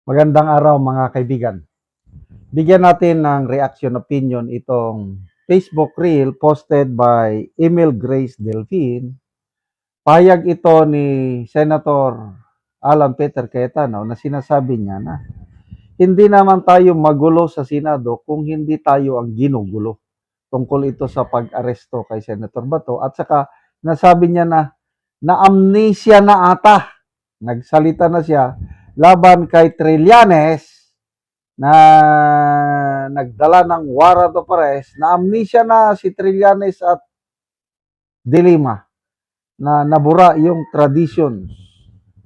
Magandang araw mga kaibigan. Bigyan natin ng reaction opinion itong Facebook reel posted by Emil Grace Delfin. Pahayag ito ni Senator Alan Peter Cayetano na sinasabi niya na hindi naman tayo magulo sa Senado kung hindi tayo ang ginugulo. Tungkol ito sa pag-aresto kay Senator Bato at saka nasabi niya na amnesia na ata. Nagsalita na siya laban kay Trillanes na nagdala ng warrant of arrest, na amnesia na si Trillanes at De Lima, na nabura yung tradition.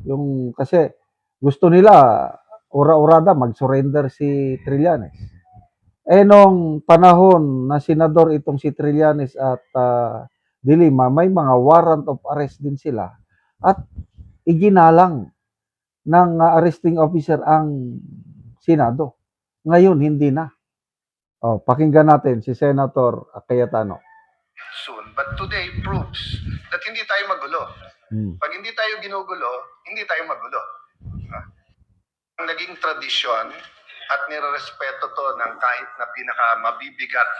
Yung kasi gusto nila ura-urada mag-surrender si Trillanes. Nung panahon na senador itong si Trillanes at De Lima, may mga warrant of arrest din sila at iginalang ng arresting officer ang Senado. Ngayon, hindi na. Pakinggan natin si Senator Cayetano. Soon. But today proves that hindi tayo magulo. Pag hindi tayo ginugulo, hindi tayo magulo. Ang naging tradisyon at nirerespeto to ng kahit na pinaka mabibigat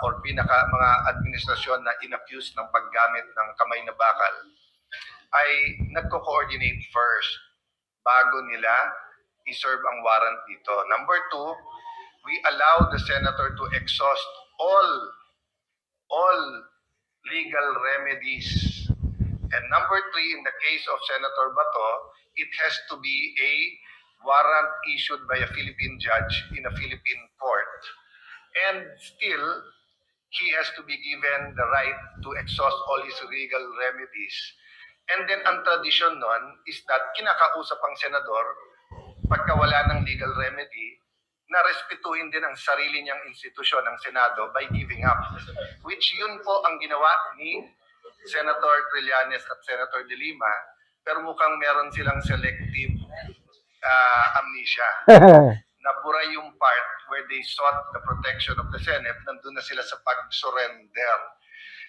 or pinaka mga administrasyon na inaccuse ng paggamit ng kamay na bakal ay nagko-coordinate first bago nila i-serve ang warrant dito. Number two, we allow the senator to exhaust all legal remedies. And number three, in the case of Senator Bato, it has to be a warrant issued by a Philippine judge in a Philippine court. And still, he has to be given the right to exhaust all his legal remedies. And then, ang tradisyon nun is that kinakausap ang senador pagka wala ng legal remedy, na respetuhin din ang sarili niyang institusyon, ng Senado, by giving up. Which yun po ang ginawa ni Senator Trillanes at Senator De Lima, pero mukhang meron silang selective amnesia. Nabura yung part where they sought the protection of the Senate, nandun na sila sa pag-surrender.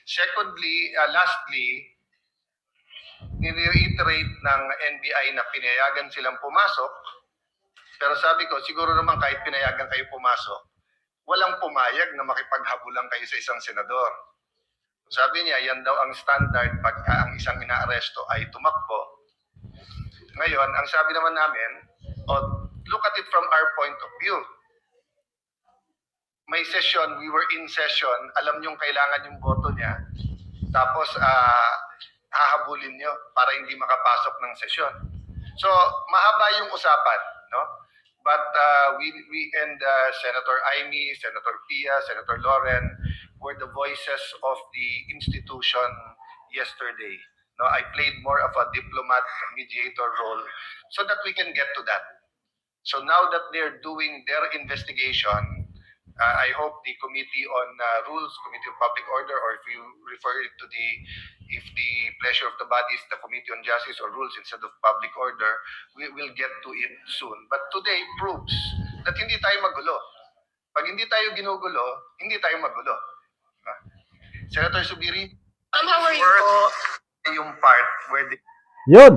Secondly, lastly, nire-iterate ng NBI na pinayagan silang pumasok. Pero sabi ko, siguro naman kahit pinayagan kayo pumasok, walang pumayag na makipaghabulan kayo sa isang senador. Sabi niya, yan daw ang standard pagka ang isang inaaresto ay tumakbo. Ngayon, ang sabi naman namin, look at it from our point of view. May session, we were in session, alam niyong kailangan yung boto niya, tapos hahabulin niyo para hindi makapasok ng session. So, mahaba yung usapan, no? But we and Senator Amy, Senator Pia, Senator Loren were the voices of the institution yesterday. No, I played more of a diplomat mediator role so that we can get to that. So now that they're doing their investigation, I hope the Committee on Rules, Committee of Public Order, or if you refer it to if the pleasure of the body is the Committee on Justice or Rules instead of Public Order, we will get to it soon. But today proves that hindi tayo magulo. Pag hindi tayo ginugulo, hindi tayo magulo. Senator Subiri, How are you po? Yung part where Yun.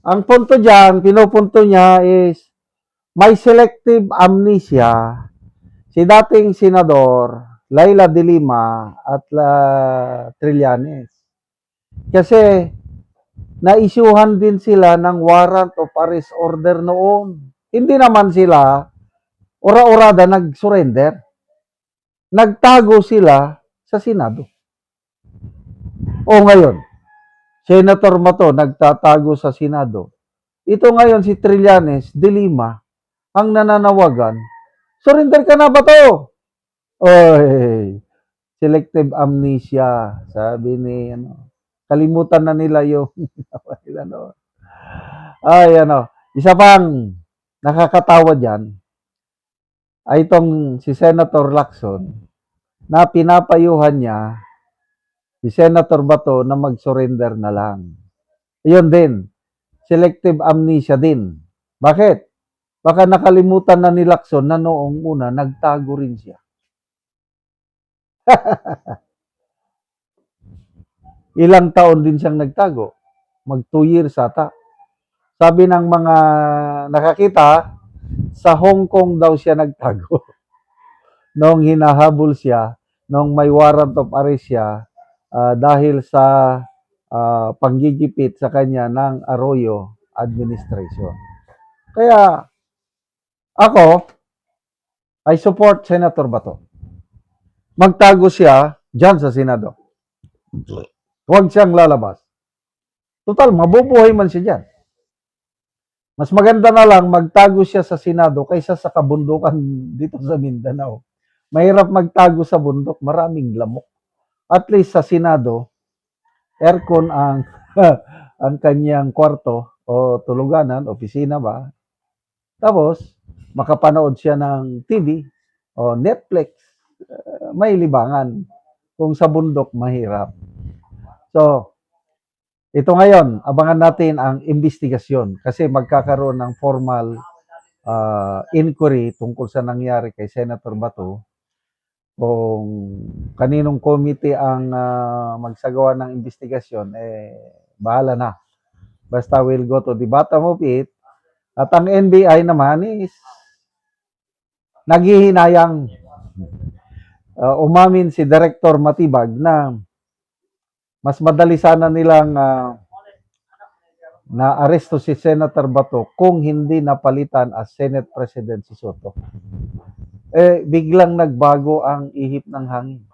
Ang punto dyan, pinupunto niya is may selective amnesia si dating senador Laila De Lima at Trillanes. Kasi na-issuehan din sila ng warrant of arrest order noon. Hindi naman sila ura-urada nag-surrender. Nagtago sila sa Senado. O ngayon, Senator Bato nagtatago sa Senado. Ito ngayon si Trillanes De Lima ang nananawagan, surrender ka na ba to? Oy, selective amnesia, sabi ni kalimutan na nila yung isa pang nakakatawa diyan ay itong si Senator Lacson na pinapayuhan niya si Senator Bato na mag-surrender na lang. Iyon din, selective amnesia din. Bakit? Baka nakalimutan na ni Lacson na noong una, nagtago rin siya. Ilang taon din siyang nagtago. Mag 2 years ata. Sabi ng mga nakakita, sa Hong Kong daw siya nagtago. Nung hinahabol siya, nung may warrant of arrest siya, dahil sa panggigipit sa kanya ng Arroyo administration. Kaya ako, I support Senator Bato. Magtago siya dyan sa Senado. Huwag siyang lalabas. Total, mabubuhay man siya dyan. Mas maganda na lang magtago siya sa Senado kaysa sa kabundukan dito sa Mindanao. Mahirap magtago sa bundok, maraming lamok. At least sa Senado, aircon ang ang kanyang kwarto o tuluganan, opisina ba. Tapos, makapanood siya ng TV o Netflix, may libangan. Kung sa bundok, mahirap. So, ito ngayon, abangan natin ang investigasyon kasi magkakaroon ng formal inquiry tungkol sa nangyari kay Senator Bato. Kung kaninong committee ang magsagawa ng investigasyon, bahala na. Basta we'll go to the bottom of it. At ang NBI naman is naghihinayang. Umamin si Director Matibag na mas madali sana nilang na-aresto si Senator Bato kung hindi napalitan as Senate President si Soto. Biglang nagbago ang ihip ng hangin.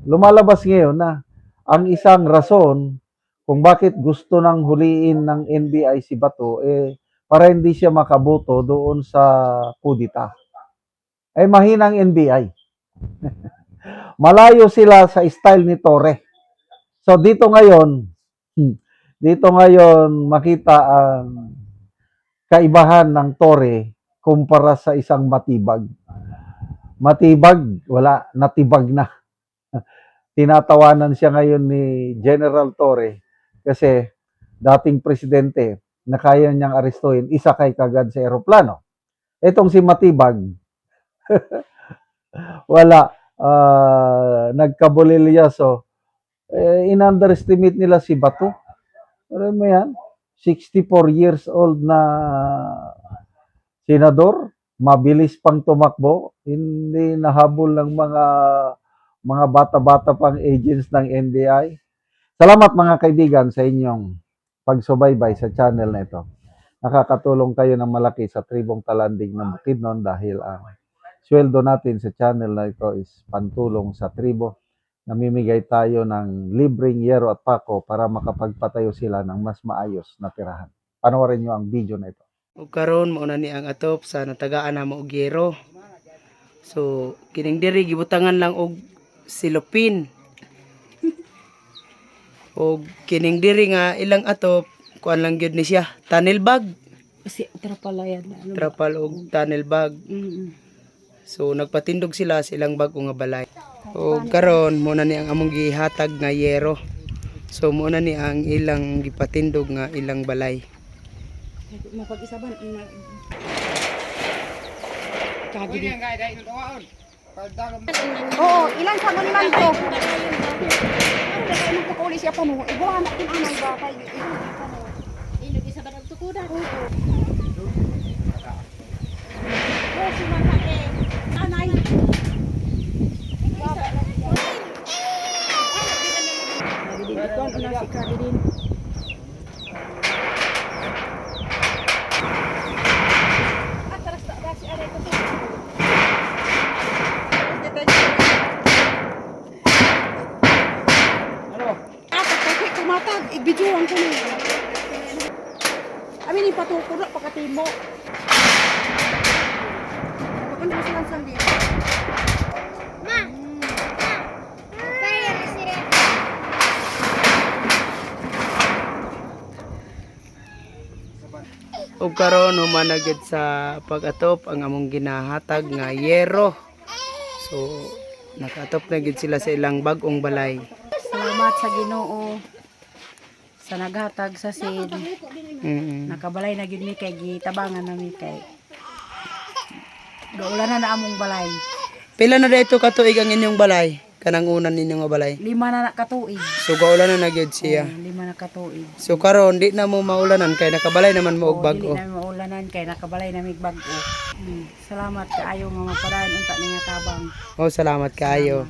Lumalabas ngayon na ang isang rason kung bakit gusto nang huliin ng NBI si Bato, para hindi siya makaboto doon sa kudita. Mahinang NBI. Malayo sila sa style ni Torre. So dito ngayon makita ang kaibahan ng Torre kumpara sa isang Matibag. Matibag, wala, natibag na. Tinatawanan siya ngayon ni General Torre kasi dating presidente na kaya niyang arestuhin, isakay kagad sa eroplano. Etong si Matibag, wala, nagkabulilyaso. In-underestimate nila si Bato. Alam mo yan, 64 years old na senador, mabilis pang tumakbo, hindi nahabol ng mga bata-bata pang agents ng NBI. Salamat mga kaibigan sa inyong pagsubaybay sa channel na ito. Nakakatulong kayo ng malaki sa tribong talandig ng Bukidnon dahil ang sweldo natin sa channel na ito is pantulong sa tribo. Namimigay tayo ng libreng yero at pako para makapagpatayo sila ng mas maayos na tirahan. Panoorin nyo ang video na ito. Ug karon mao na ni ang atop sa natagaan na mo og yero. So kining diri gibutangan lang og silopin. Og kining diri nga ilang atop kuan lang gyud ni siya, tunnel bag. Kasi trapalayan na. Trapal og tunnel bag. Mm-mm. So nagpatindog sila sa ilang bag o nga balay. Og karon mo na ni ang among gihatag nga yero. So mo na ni ang ilang gipatindog nga ilang balay. Mapag-isaban na kagi din. Oo, ilan sa man man to. Ano ko uli siya puno. Ibuhan natin ang mga batay. Ilog isa ba nagtukudan? Oo. Oh, si Mata Anay. Ikaw na si kagi din. Ibidyoan ko na. Amin ipatukuro pagkatimo. Pagkano mo silang sandi? Ma. Kaya na sila. Ug karon human na gid sa pag-atop ang among ginahatag nga yero. So nakatop na gid sila sa ilang bag-ong balay. Salamat sa Ginoo sa naghatag sa sin. Nakabalay na gid mi kay gitabangan na mi kay. Gaulan na among balay. Pila na dito katuig ang inyong balay? Kanang unan ninyo nga balay. 5 na katuig. So gaulan na gyud siya. 5 nakatuig. So karon di na mo maulanan kay nakabalay naman mo og Dili bag-o. na maulanan kay nakabalay na mig bag-o. Salamat kaayo nga mapadaan unta ni nga tabang. Oh, salamat kaayo.